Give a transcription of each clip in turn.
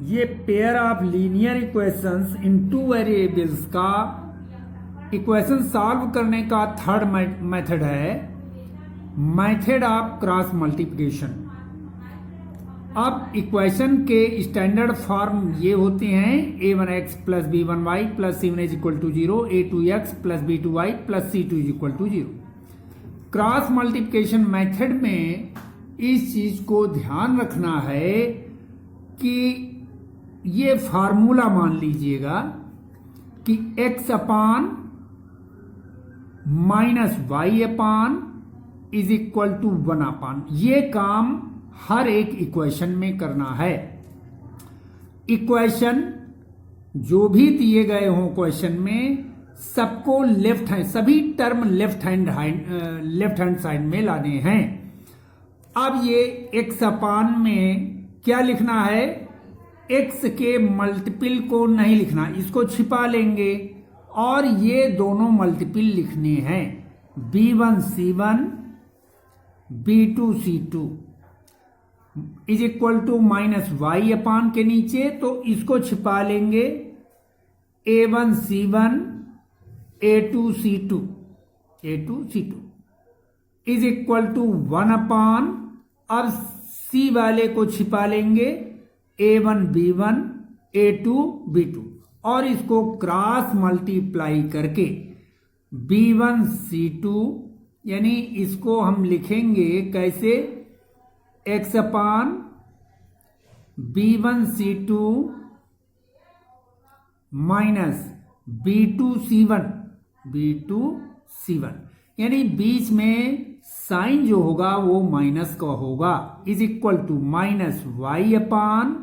ये pair of linear equations in two variables का equation solve करने का थर्ड मेथड है मेथड ऑफ क्रॉस मल्टीप्लिकेशन। अब इक्वेशन के स्टैंडर्ड फॉर्म ये होते हैं a1x plus b1y plus c1 is equal to 0, a2x plus b2y plus c2 is equal to 0। Cross multiplication method में इस चीज को ध्यान रखना है कि ये फार्मूला मान लीजिएगा कि x upon minus Y upon is equal to 1 upon, ये काम हर एक इक्वेशन में करना है। इक्वेशन जो भी दिए गए हों क्वेश्चन में सबको लेफ्ट हैंड, सभी टर्म लेफ्ट हैंड साइड में लाने हैं। अब ये x अपान में क्या लिखना है, x के मल्टीपल को नहीं लिखना, इसको छिपा लेंगे और ये दोनों मल्टीपल लिखने हैं b1 c1 b2 c2 is equal to minus Y upon के नीचे, तो इसको छिपा लेंगे a1 c1 a2 c2 is equal to 1 upon, अब c वाले को छिपा लेंगे a1 b1 a2 b2 और इसको क्रॉस मल्टीप्लाई करके b1 c2, यानी इसको हम लिखेंगे कैसे, x अपान b1 c2 minus b2 c1, यानी बीच में साइन जो होगा वो माइनस का होगा, is equal to minus Y upon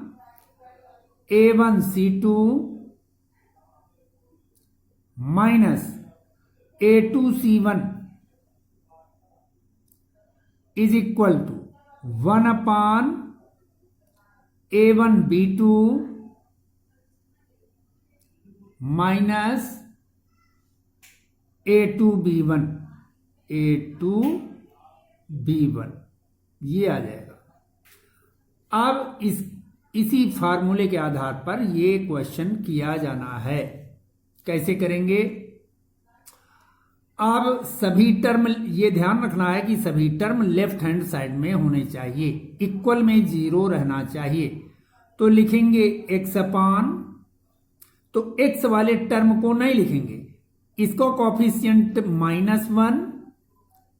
a1 c2 minus a2 c1 is equal to 1 upon a1 b2 minus a2 b1 ये आ जाएगा। अब इसी फार्मूले के आधार पर ये क्वेश्चन किया जाना है। कैसे करेंगे, अब सभी टर्म, ये ध्यान रखना है कि सभी टर्म लेफ्ट हैंड साइड में होने चाहिए, इक्वल में 0 रहना चाहिए। तो लिखेंगे x अपान, तो x वाले टर्म को नहीं लिखेंगे, इसको कॉफिशिएंट -1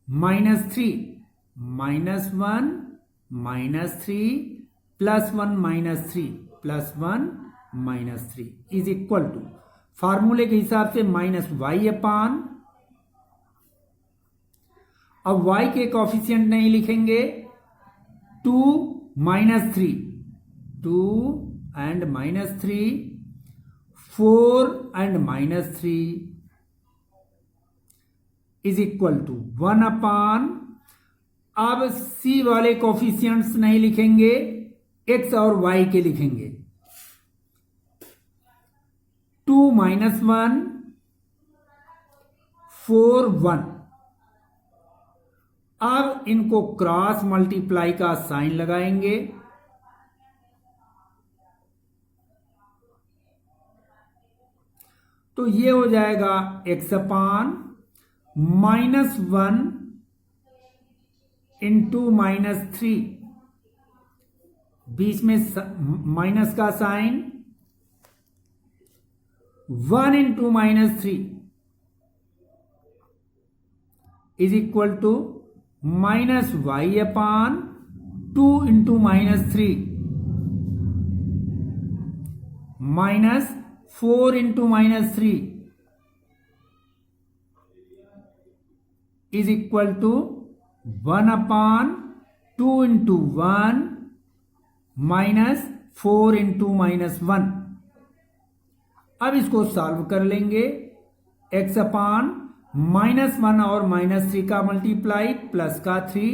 -3 -1 -3 +1 -3 +1 -3 इज इक्वल टू, फार्मूले के हिसाब से माइनस वाई अपान, अब y के कॉफिशिएंट नहीं लिखेंगे, 2 -3 2 and -3 4 and -3 is equal to 1 upon, अब c वाले कॉफिशिएंट्स नहीं लिखेंगे, x और y के लिखेंगे, 2 -1 4 1। अब इनको क्रॉस मल्टीप्लाई का साइन लगाएंगे, तो ये हो जाएगा x अपान -1 इंटू -3, बीच में माइनस का sign, 1 into -3 is equal to minus Y upon 2 into -3 minus 4 into -3 is equal to 1 upon 2 into 1 minus 4 into -1। अब इसको सॉल्व कर लेंगे, x अपान -1 और -3 का मल्टीप्लाई प्लस का 3,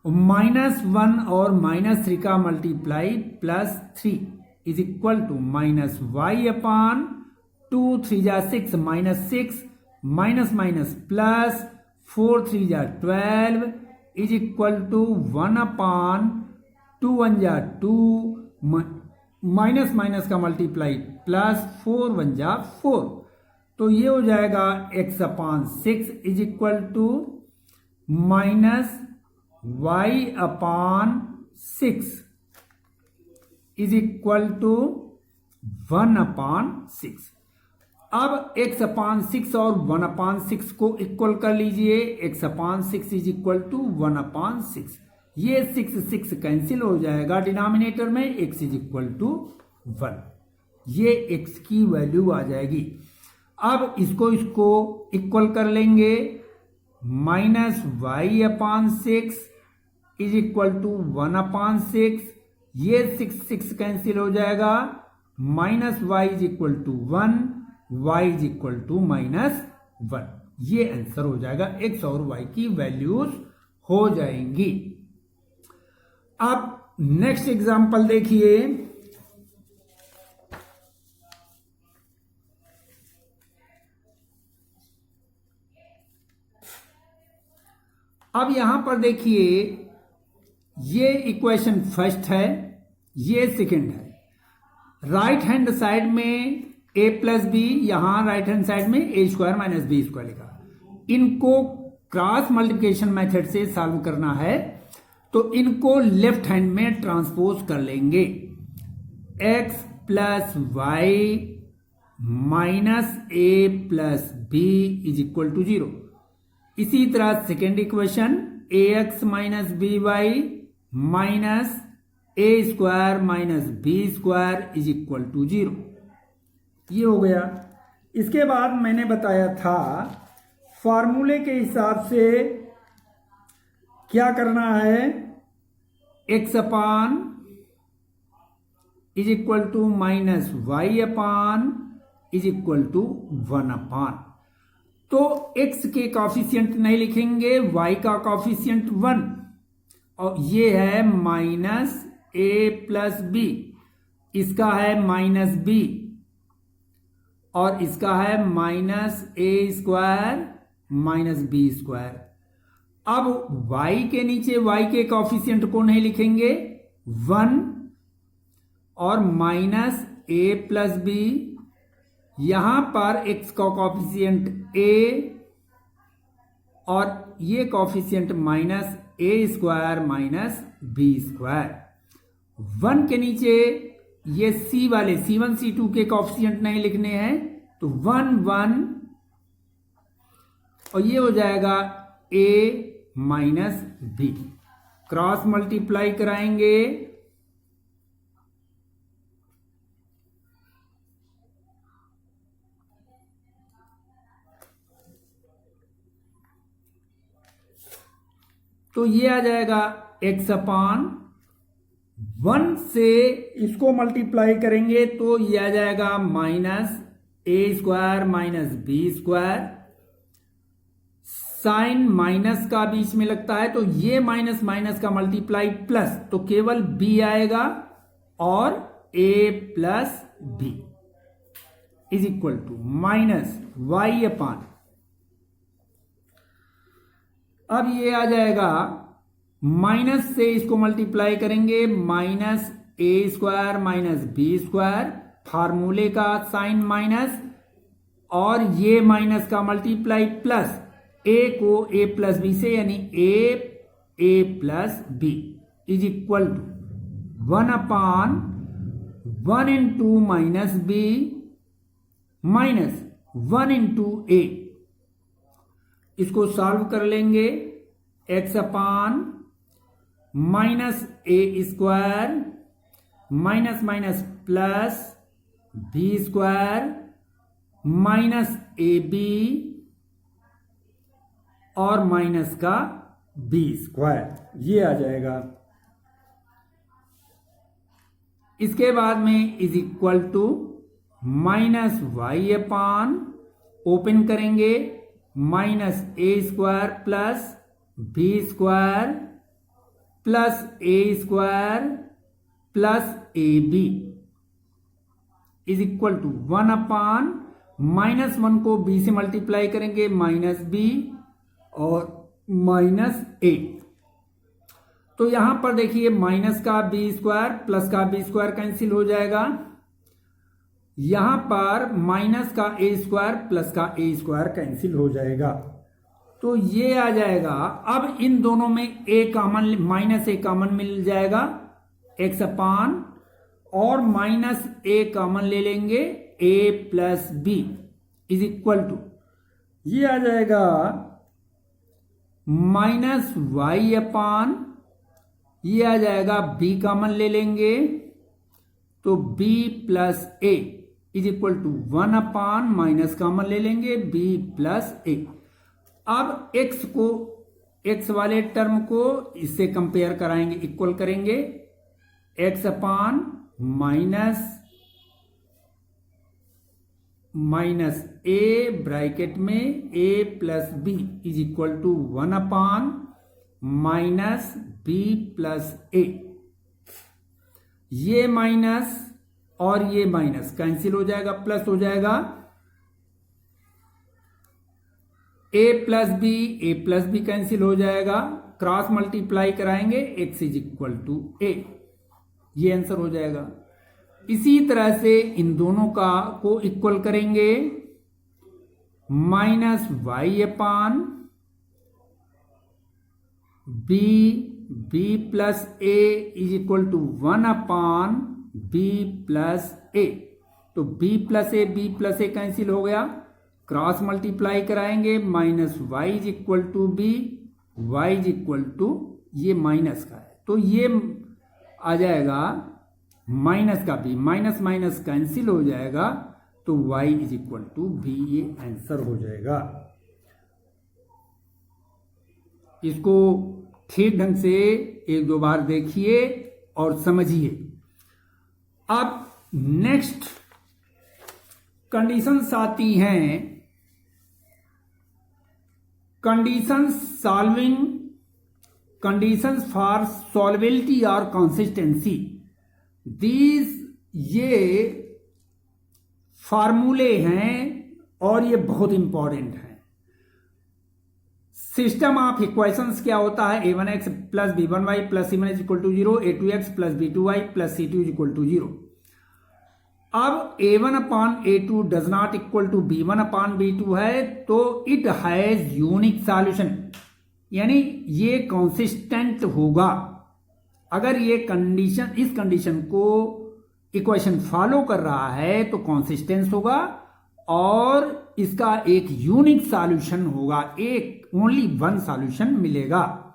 -1 और -3 का multiply plus 3 is equal to minus Y upon 2 3 जा 6 -6 माइनस माइनस प्लस 4 3 जा 12 इज इक्वल टू 1 अपान 2 1 जा 2 माइनस माइनस का मल्टीप्लाई प्लस, 4 वन जा 4, तो ये हो जाएगा x/6 is equal to minus y/6 is equal to 1/6। अब x/6 और 1/6 को इक्वल कर लीजिए, x/6 इज इक्वल टू 1/6। ये 6 कैंसिल हो जाएगा डिनोमिनेटर में, x इज इक्वल टू 1। ये x की वैल्यू आ जाएगी। अब इसको इक्वल कर लेंगे, minus y/6 is equal to 1/6। ये 6 कैंसिल हो जाएगा, minus y is equal to 1, y is equal to -1। ये आंसर हो जाएगा, x और y की वैल्यूज हो जाएंगी। अब नेक्स्ट एग्जांपल देखिए। अब यहां पर देखिए, ये इक्वेशन फर्स्ट है, ये सेकंड है। राइट हैंड साइड में a प्लस बी, यहां राइट हैंड साइड में a² माइनस b² लिखा। इनको क्रॉस मल्टीप्लिकेशन मेथड से सॉल्व करना है, तो इनको लेफ्ट हैंड में ट्रांसपोज कर लेंगे। x plus Y minus a plus B is equal to 0। इसी तरह second equation ax minus B Y minus a² minus b² is equal to 0। ये हो गया। इसके बाद मैंने बताया था फॉर्मूले के हिसाब से क्या करना है, x upon is equal to minus Y upon is equal to 1/। तो x के कॉफिशिएंट नहीं लिखेंगे, y का कॉफिशिएंट 1, और ये है माइनस a प्लस बी, इसका है माइनस b, और इसका है माइनस a² माइनस b²। अब y के नीचे y के कॉफिशिएंट को नहीं लिखेंगे, 1 और माइनस a प्लस b, यहां पर x का कॉफिशिएंट a और ये coefficient minus a² minus b²। 1 के नीचे ये c वाले c1 c2 के कॉफिशिएंट नहीं लिखने हैं, तो 1 1, और ये हो जाएगा a minus b। Cross multiply कराएंगे, तो ये आ जाएगा x अपान 1 से इसको मल्टीप्लाई करेंगे तो ये आ जाएगा minus a² minus b²। Sign minus का बीच में लगता है, तो ये माइनस माइनस का मल्टीप्लाई प्लस, तो केवल b आएगा, और a plus b is equal to minus y upon, अब ये आ जाएगा माइनस से इसको मल्टीप्लाई करेंगे, माइनस a² माइनस b², फार्मूले का साइन माइनस, और ये माइनस का मल्टीप्लाई प्लस, a को a प्लस बी से, यानी a plus B is equal to 1/1 into minus B minus 1 into a। इसको सॉल्व कर लेंगे, x अपान minus a² minus minus plus b² minus ab और माइनस का b², ये आ जाएगा। इसके बाद में is equal to minus Y upon, open करेंगे, minus a² plus b² plus a² plus ab is equal to 1/, minus 1 को b से मल्टीप्लाई करेंगे, माइनस b और माइनस a। तो यहां पर देखिए माइनस का बी स्क्वायर प्लस का बी स्क्वायर कैंसिल हो जाएगा, यहां पर माइनस का ए स्क्वायर प्लस का ए स्क्वायर कैंसिल हो जाएगा, तो ये आ जाएगा। अब इन दोनों में A common, minus A common मिल जाएगा एक्स अपान, और माइनस ए कॉमन ले लेंगे A plus B is equal to, ये आ जाएगा माइनस वाई अपान, ये आ जाएगा बी कॉमन ले लेंगे तो B plus A is equal to 1 upon, minus common ले लेंगे बी प्लस ए। अब x को, x वाले टर्म को इससे कंपेयर कराएंगे, इक्वल करेंगे, x upon minus A bracket में a plus B is equal to 1 upon minus B plus A. ये माइनस और ये माइनस कैंसिल हो जाएगा, प्लस हो जाएगा, ए प्लस बी कैंसिल हो जाएगा, क्रॉस मल्टीप्लाई कराएंगे, x इज इक्वल टू ए, ये आंसर हो जाएगा। इसी तरह से इन दोनों का को इक्वल करेंगे, minus Y upon B plus A is equal to 1 upon B plus A, तो बी प्लस ए कैंसिल हो गया, क्रॉस मल्टीप्लाई कराएंगे, minus Y is equal to B, Y is equal to, ये माइनस का है तो ये आ जाएगा माइनस का बी, माइनस माइनस कैंसिल हो जाएगा, तो y is equal to B, ये आंसर हो जाएगा। इसको ठीक ढंग से एक दो बार देखिए और समझिए। अब नेक्स्ट कंडीशंस आती हैं, कंडीशंस फॉर सॉल्वेबिलिटी और कंसिस्टेंसी। ये फार्मूले हैं और ये बहुत इंपॉर्टेंट हैं। सिस्टम ऑफ इक्वेशंस क्या होता है, a1x plus b1y plus c1 is equal to 0, a2x plus b2y plus c2 is equal to 0। अब a1 upon a2 does not equal to b1 upon b2 है, तो इट हैज यूनिक सॉल्यूशन, यानी ये consistent होगा। अगर ये condition, इस condition को इक्वेशन फॉलो कर रहा है तो कंसिस्टेंस होगा और इसका एक यूनिक सॉल्यूशन होगा, एक ओनली वन सॉल्यूशन मिलेगा।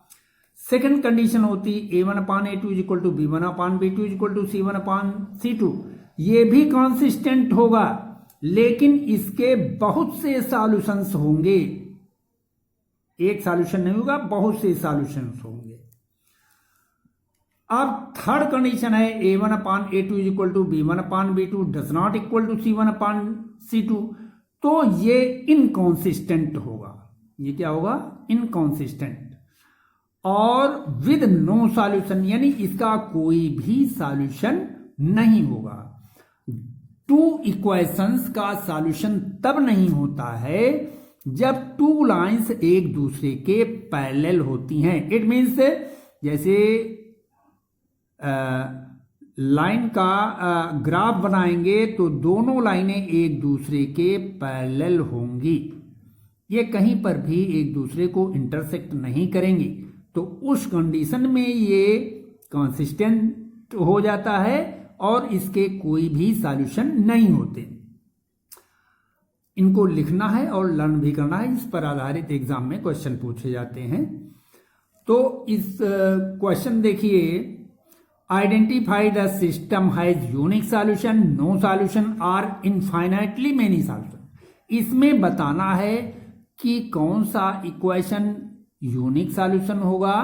सेकंड कंडीशन होती a1 upon a2 is equal to b1 upon b2 is equal to c1 upon c2, ये भी कंसिस्टेंट होगा लेकिन इसके बहुत से सॉल्यूशंस होंगे, एक सॉल्यूशन नहीं होगा, बहुत से सॉल्यूशंस होंगे। अब थर्ड कंडीशन है a1 upon a2 is equal to b1 upon b2 does not equal to c1 upon c2, तो ये इनकॉन्सिस्टेंट होगा। ये क्या होगा, इनकॉन्सिस्टेंट और विद नो सॉल्यूशन, यानी इसका कोई भी सॉल्यूशन नहीं होगा। टू इक्वेशंस का सॉल्यूशन तब नहीं होता है जब टू लाइंस एक दूसरे के पैरेलल होती हैं। इट मीन्स जैसे लाइन का ग्राफ बनाएंगे तो दोनों लाइनें एक दूसरे के पैरेलल होंगी, ये कहीं पर भी एक दूसरे को इंटरसेक्ट नहीं करेंगी, तो उस कंडीशन में ये कंसिस्टेंट हो जाता है और इसके कोई भी सॉल्यूशन नहीं होते। इनको लिखना है और लर्न भी करना है, इस पर आधारित एग्जाम में क्वेश्चन पूछे जाते हैं। तो इस क्वेश्चन देखिए, identify the system has unique solution, no solution और इनफाइनाइटली मेनी सॉल्यूशन। इसमें बताना है कि कौन सा इक्वेशन यूनिक सॉल्यूशन होगा,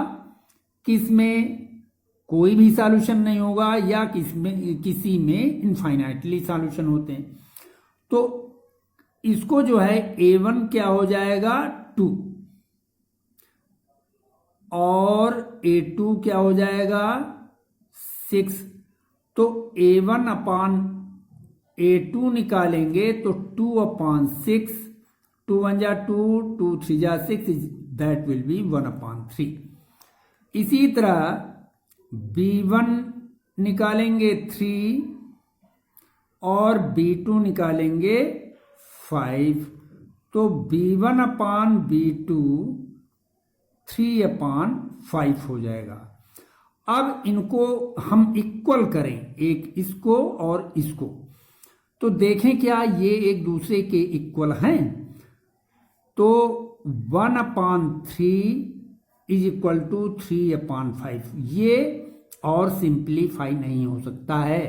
किसमें कोई भी सॉल्यूशन नहीं होगा या किसी में इनफाइनाइटली सॉल्यूशन होते हैं। तो इसको जो है a1 क्या हो जाएगा 2 और a2 क्या हो जाएगा 6, तो a1 अपॉन a2 निकालेंगे तो 2 अपॉन 6, 2 1 जा 2, 2 3 जा 6, दैट विल बी 1 अपॉन 3। इसी तरह B1 निकालेंगे 3 और B2 निकालेंगे 5, तो B1 अपान B2 3 अपान 5 हो जाएगा। अब इनको हम इक्वल करें, एक इसको और इसको, तो देखें क्या ये एक दूसरे के इक्वल हैं। तो 1 अपान 3 इज इक्वल टू 3 अपान 5, ये और सिंप्लीफाई नहीं हो सकता है।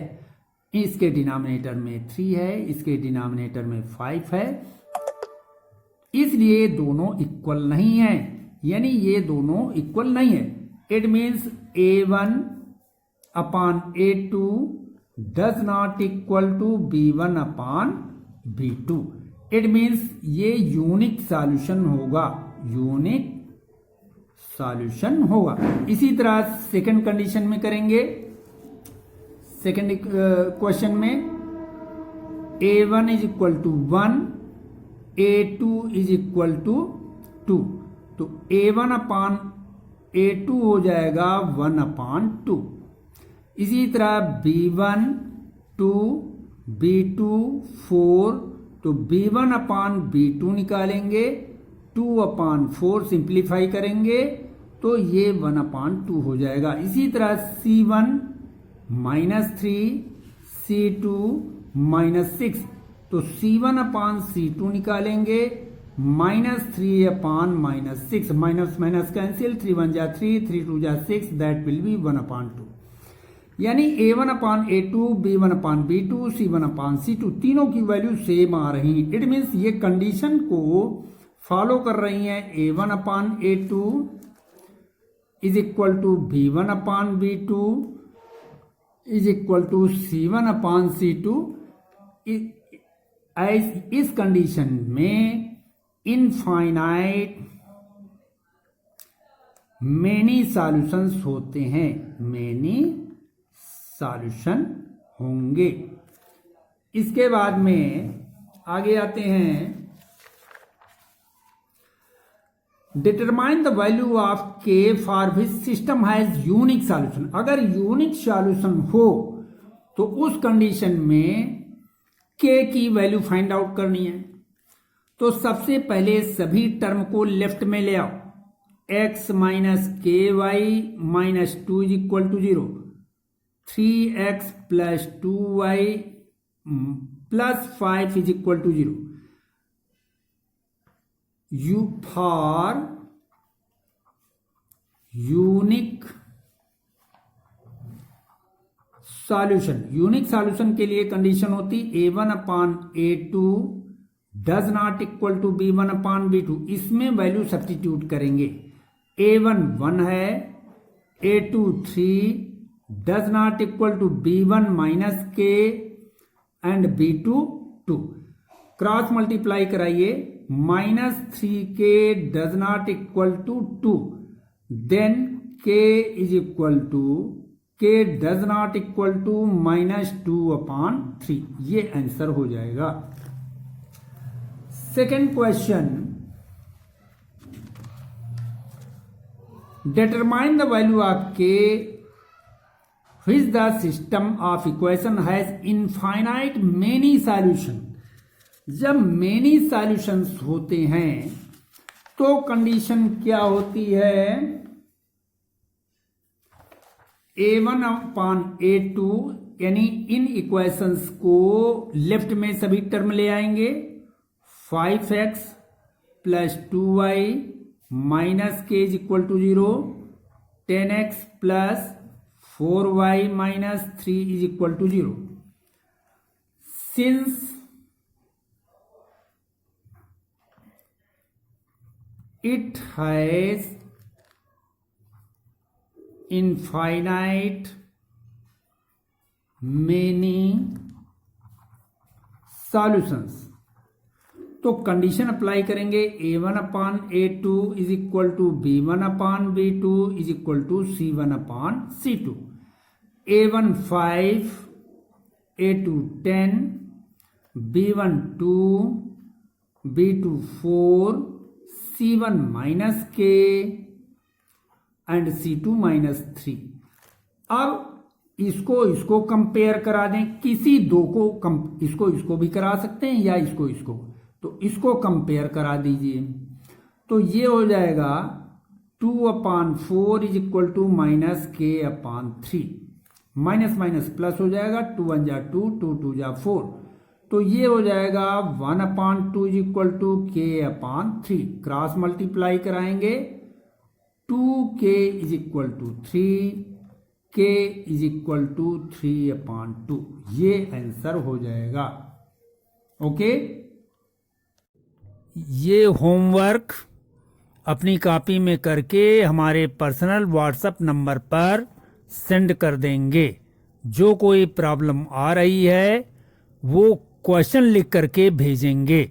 इसके डिनोमिनेटर में 3 है, इसके डिनोमिनेटर में 5 है, इसलिए दोनों इक्वल नहीं है, यानी ये दोनों इक्वल नहीं है। It means A1 upon A2 does not equal to B1 upon B2। It means ये यूनिक सॉल्यूशन होगा, यूनिक सॉल्यूशन होगा। इसी तरह सेकंड कंडीशन में करेंगे। सेकंड क्वेश्चन में A1 is equal to 1, A2 is equal to 2, तो A1 अपान A2 हो जाएगा 1 अपान 2। इसी तरह B1 2, B2 4, तो B1 अपान B2 निकालेंगे, 2 अपान 4 सिंप्लीफाई करेंगे तो ये 1 अपान 2 हो जाएगा। इसी तरह C1 -3, C2 -6, तो C1 अपान C2 निकालेंगे, -3 अपान -6, माइनस माइनस कैंसिल, 3 1 जा 3, 3 2 जा 6, दैट विल बी 1 अपान 2। यानी A1 upon A2, B1 upon B2, C1 upon C2 तीनों की वैल्यू सेम आ रही है। इट मीन्स ये कंडीशन को फॉलो कर रही हैं। A1 upon A2 is equal to B1 upon B2 is equal to C1 upon C2। इस कंडीशन में इनफाइनाइट मेनी सॉल्यूशंस होते हैं, मेनी सॉल्यूशन होंगे। इसके बाद में आगे आते हैं, determine the value of K for which system has unique solution. अगर यूनिक सॉल्यूशन हो तो उस कंडीशन में K की वैल्यू फाइंड आउट करनी है। तो सबसे पहले सभी टर्म को लेफ्ट में ले आओ। x minus K Y minus 2 is equal to 0, 3x plus 2y plus 5 is equal to 0। You for unique solution, unique solution के लिए कंडीशन होती A1 upon A2 does not equal to B1 upon B2। इसमें value substitute करेंगे। A1 1 है, A2 3 does not equal to B1 minus K and B2 2। Cross multiply कराइए, -3K does not equal to 2, then K is equal to K does not equal to -2 upon 3। ये answer हो जाएगा। Second question, determine the value of K which the system of equation has infinite many solution। जब many solutions होते हैं तो condition क्या होती है, A1 अपान A2, यानी इन इक्वेशंस को लेफ्ट में सभी टर्म ले आएंगे। 5x plus 2y minus k is equal to 0, 10x plus 4y minus 3 is equal to 0। Since it has infinite many solutions, तो कंडीशन अप्लाई करेंगे। A1 upon A2 is equal to B1 upon B2 is equal to C1 upon C2। A1 5, A2 10, B1 2, B2 4, C1 minus K and C2 minus 3। अब इसको compare करा दें, किसी दो को इसको भी करा सकते हैं या इसको, तो इसको कंपेयर करा दीजिए। तो ये हो जाएगा 2/4 is equal to minus K/3, minus minus plus हो जाएगा, 2 1 जा 2, 2 2 जा 4, तो ये हो जाएगा 1/2 is equal to K/3। Cross multiply कराएंगे, 2K is equal to 3, K is equal to 3/2। ये आंसर हो जाएगा। ओके, ये होमवर्क अपनी कॉपी में करके हमारे पर्सनल व्हाट्सएप नंबर पर सेंड कर देंगे। जो कोई प्रॉब्लम आ रही है वो क्वेश्चन लिख करके भेजेंगे।